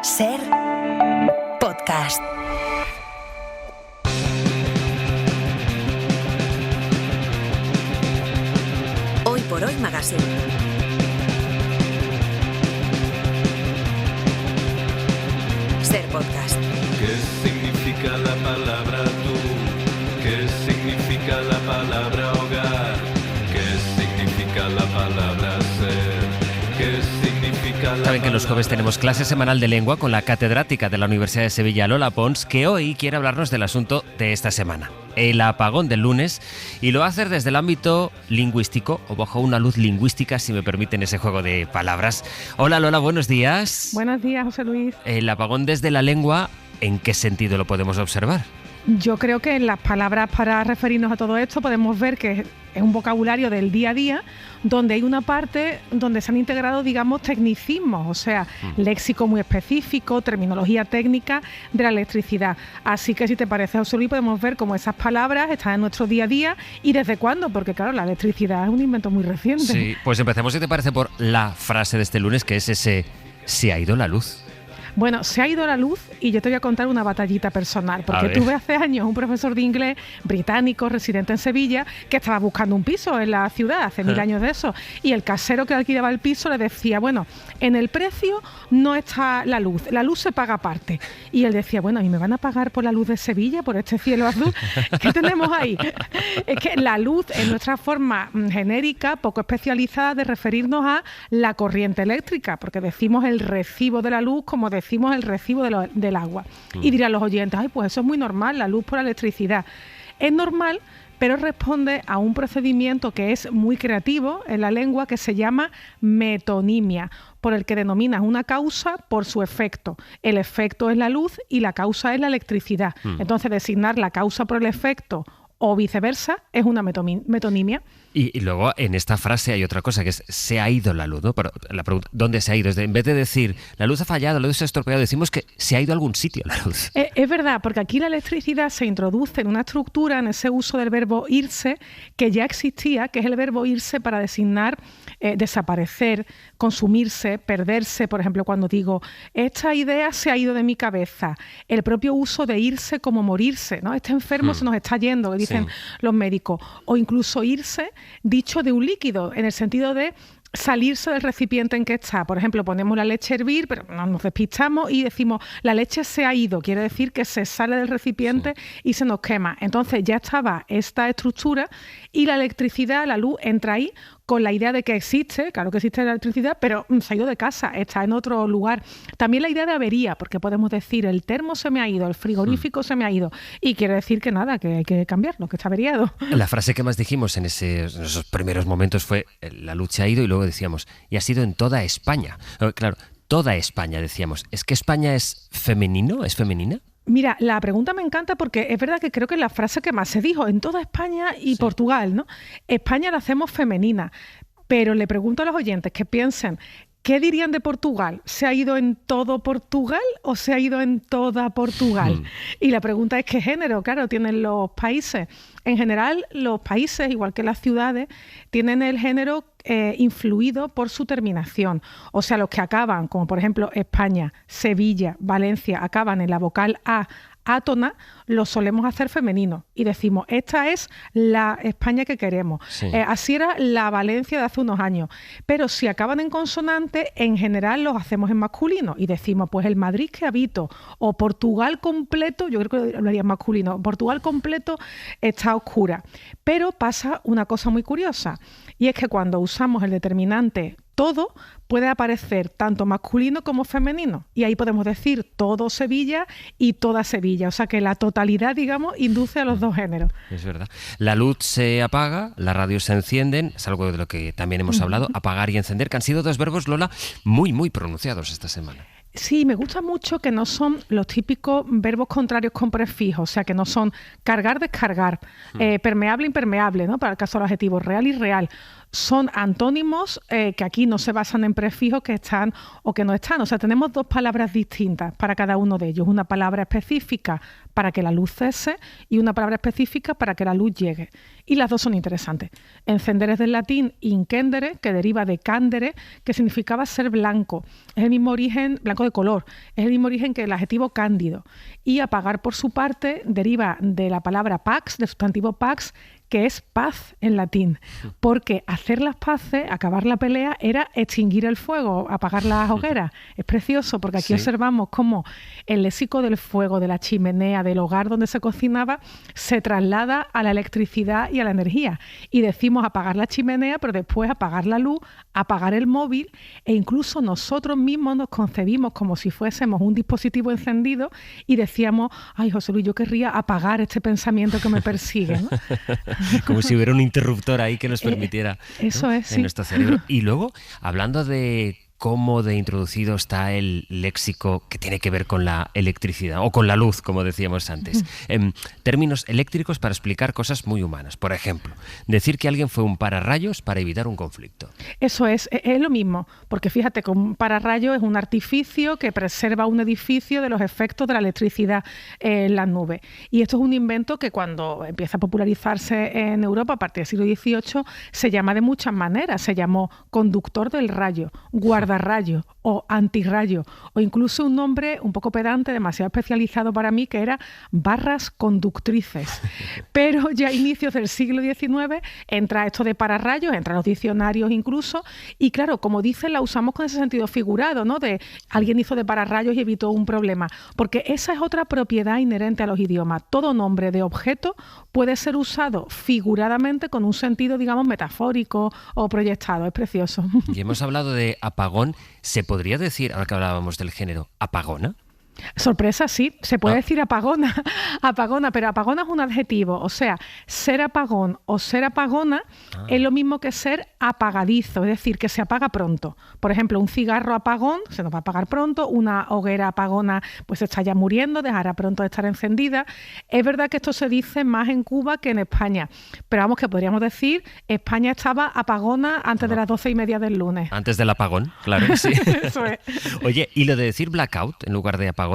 Ser podcast. Hoy por hoy Magazine. Ser podcast. ¿Qué significa la palabra tú? ¿Qué significa la palabra hogar? ¿Qué significa la palabra ser? ¿Qué significa la Saben que los jueves tenemos clase semanal de lengua con la catedrática de la Universidad de Sevilla, Lola Pons, que hoy quiere hablarnos del asunto de esta semana, el apagón del lunes, y lo va a hacer desde el ámbito lingüístico o bajo una luz lingüística, si me permiten ese juego de palabras. Hola Lola, buenos días. Buenos días, José Luis. El apagón desde la lengua, ¿en qué sentido lo podemos observar? Yo creo que en las palabras para referirnos a todo esto podemos ver que es un vocabulario del día a día donde hay una parte donde se han integrado, digamos, tecnicismos, o sea, léxico muy específico, terminología técnica de la electricidad. Así que si te parece, José Luis, podemos ver cómo esas palabras están en nuestro día a día y desde cuándo, porque claro, la electricidad es un invento muy reciente. Sí, pues empecemos, si te parece, por la frase de este lunes, que es ese: se ha ido la luz. Bueno, se ha ido la luz y yo te voy a contar una batallita personal, porque tuve hace años un profesor de inglés británico residente en Sevilla que estaba buscando un piso en la ciudad, hace 1000 años de eso, y el casero que alquilaba el piso le decía, bueno, en el precio no está la luz se paga aparte. Y él decía, bueno, ¿y me van a pagar por la luz de Sevilla, por este cielo azul? ¿Qué tenemos ahí? Es que la luz es nuestra forma genérica, poco especializada de referirnos a la corriente eléctrica, porque decimos el recibo de la luz como decimos el recibo del agua. Y dirán los oyentes, ay, pues eso es muy normal, la luz por la electricidad. Es normal, pero responde a un procedimiento que es muy creativo en la lengua, que se llama metonimia, por el que denominas una causa por su efecto. El efecto es la luz y la causa es la electricidad. Entonces, designar la causa por el efecto o viceversa es una metonimia. Y luego en esta frase hay otra cosa, que es se ha ido la luz, ¿no? Pero la pregunta, ¿dónde se ha ido? En vez de decir la luz ha fallado, la luz se ha estropeado, decimos que se ha ido a algún sitio la luz. Es verdad, porque aquí la electricidad se introduce en una estructura, en ese uso del verbo irse, que ya existía, que es el verbo irse para designar desaparecer, consumirse, perderse. Por ejemplo, cuando digo, esta idea se ha ido de mi cabeza, el propio uso de irse como morirse, ¿no? Este enfermo se nos está yendo, que dicen los médicos, o incluso irse dicho de un líquido, en el sentido de salirse del recipiente en que está. Por ejemplo, ponemos la leche a hervir, pero nos despistamos y decimos, la leche se ha ido, quiere decir que se sale del recipiente y se nos quema. Entonces ya estaba esta estructura y la electricidad, la luz, entra ahí con la idea de que existe, claro que existe la electricidad, pero se ha ido de casa, está en otro lugar. También la idea de avería, porque podemos decir, el termo se me ha ido, el frigorífico se me ha ido, y quiere decir que nada, que hay que cambiarlo, que está averiado. La frase que más dijimos en esos primeros momentos fue, la luz se ha ido, y luego decíamos, y ha sido en toda España. Claro, toda España, decíamos. ¿Es que España es femenino? ¿Es femenina? Mira, la pregunta me encanta porque es verdad que creo que es la frase que más se dijo en toda España y Portugal, ¿no? España la hacemos femenina, pero le pregunto a los oyentes que piensen, ¿qué dirían de Portugal? ¿Se ha ido en todo Portugal o se ha ido en toda Portugal? Y la pregunta es ¿qué género, claro, tienen los países? En general, los países, igual que las ciudades, tienen el género influido por su terminación. O sea, los que acaban, como por ejemplo España, Sevilla, Valencia, acaban en la vocal A, átona, lo solemos hacer femenino y decimos, esta es la España que queremos. Así era la Valencia de hace unos años. Pero si acaban en consonante, en general los hacemos en masculino y decimos, pues el Madrid que habito o Portugal completo, yo creo que lo haría en masculino, Portugal completo está oscura. Pero pasa una cosa muy curiosa y es que cuando usamos el determinante todo, puede aparecer tanto masculino como femenino. Y ahí podemos decir todo Sevilla y toda Sevilla. O sea que la totalidad, digamos, induce a los dos géneros. Es verdad. La luz se apaga, las radios se encienden, es algo de lo que también hemos hablado, apagar y encender, que han sido dos verbos, Lola, muy, muy pronunciados esta semana. Sí, me gusta mucho que no son los típicos verbos contrarios con prefijo, o sea, que no son cargar, descargar, permeable, impermeable, ¿no? Para el caso del adjetivo real y real. son antónimos que aquí no se basan en prefijos que están o que no están. O sea, tenemos dos palabras distintas para cada uno de ellos. Una palabra específica para que la luz cese y una palabra específica para que la luz llegue. Y las dos son interesantes. Encender es del latín incendere, que deriva de candere, que significaba ser blanco. Es el mismo origen, blanco de color, es el mismo origen que el adjetivo cándido. Y apagar, por su parte, deriva de la palabra pax, del sustantivo pax, que es paz en latín, porque hacer las paces, acabar la pelea, era extinguir el fuego, apagar las hogueras. Es precioso porque aquí observamos cómo el léxico del fuego, de la chimenea, del hogar donde se cocinaba, se traslada a la electricidad y a la energía. Y decimos apagar la chimenea, pero después apagar la luz, apagar el móvil, e incluso nosotros mismos nos concebimos como si fuésemos un dispositivo encendido y decíamos, ay, José Luis, yo querría apagar este pensamiento que me persigue, ¿no? Como si hubiera un interruptor ahí que nos permitiera eso es, en nuestro cerebro. Y luego, hablando de cómo de introducido está el léxico que tiene que ver con la electricidad o con la luz, como decíamos antes. Términos eléctricos para explicar cosas muy humanas. Por ejemplo, decir que alguien fue un pararrayos para evitar un conflicto. Eso es lo mismo, porque fíjate que un pararrayos es un artificio que preserva un edificio de los efectos de la electricidad en las nubes. Y esto es un invento que cuando empieza a popularizarse en Europa a partir del siglo XVIII se llama de muchas maneras. Se llamó conductor del rayo, guardarrayo o antirrayo, o incluso un nombre un poco pedante, demasiado especializado para mí, que era barras conductrices. Pero ya a inicios del siglo XIX entra esto de pararrayos, entra los diccionarios incluso, y claro, como dicen, la usamos con ese sentido figurado, ¿no? De alguien hizo de pararrayos y evitó un problema, porque esa es otra propiedad inherente a los idiomas. Todo nombre de objeto puede ser usado figuradamente con un sentido, digamos, metafórico o proyectado. Es precioso. Y hemos hablado de apagón. ¿Se podría decir, ahora que hablábamos del género, apagona? Sorpresa, sí, se puede decir apagona, pero apagona es un adjetivo, o sea, ser apagón o ser apagona es lo mismo que ser apagadizo, es decir, que se apaga pronto. Por ejemplo, un cigarro apagón se nos va a apagar pronto, una hoguera apagona pues está ya muriendo, dejará pronto de estar encendida. Es verdad que esto se dice más en Cuba que en España, pero vamos, que podríamos decir, España estaba apagona antes de las 12:30 del lunes. Antes del apagón, claro, sí. Eso es. Oye, y lo de decir blackout en lugar de apagón,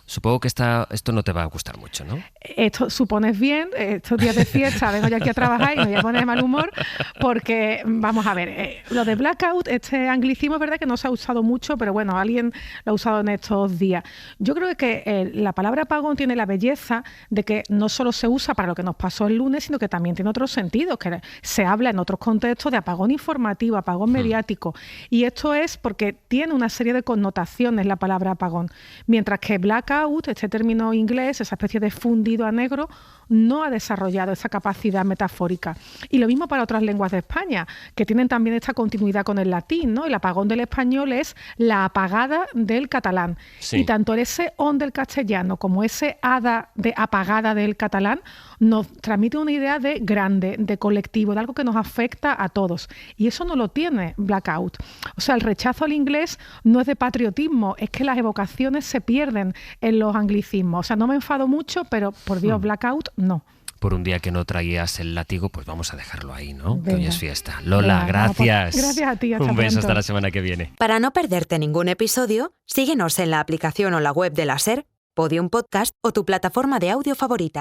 supongo que esto no te va a gustar mucho, ¿no? Esto supones bien, estos días de fiesta vengo yo aquí a trabajar y me voy a poner de mal humor porque, vamos a ver, lo de blackout, este anglicismo es verdad que no se ha usado mucho, pero bueno, alguien lo ha usado en estos días. Yo creo que la palabra apagón tiene la belleza de que no solo se usa para lo que nos pasó el lunes, sino que también tiene otros sentidos, que se habla en otros contextos de apagón informativo, apagón mediático, y esto es porque tiene una serie de connotaciones la palabra apagón, mientras que blackout, este término inglés, esa especie de fundido a negro, no ha desarrollado esa capacidad metafórica. Y lo mismo para otras lenguas de España, que tienen también esta continuidad con el latín, ¿no? El apagón del español es la apagada del catalán. Sí. Y tanto ese on del castellano como ese hada de apagada del catalán nos transmite una idea de grande, de colectivo, de algo que nos afecta a todos. Y eso no lo tiene blackout. O sea, el rechazo al inglés no es de patriotismo, es que las evocaciones se pierden en los anglicismos. O sea, no me enfado mucho, pero por Dios, blackout no. Por un día que no traías el látigo, pues vamos a dejarlo ahí, ¿no? Que hoy es fiesta. Lola, gracias. Gracias a ti. Un beso, hasta la semana que viene. Para no perderte ningún episodio, síguenos en la aplicación o la web de la SER, Podium Podcast o tu plataforma de audio favorita.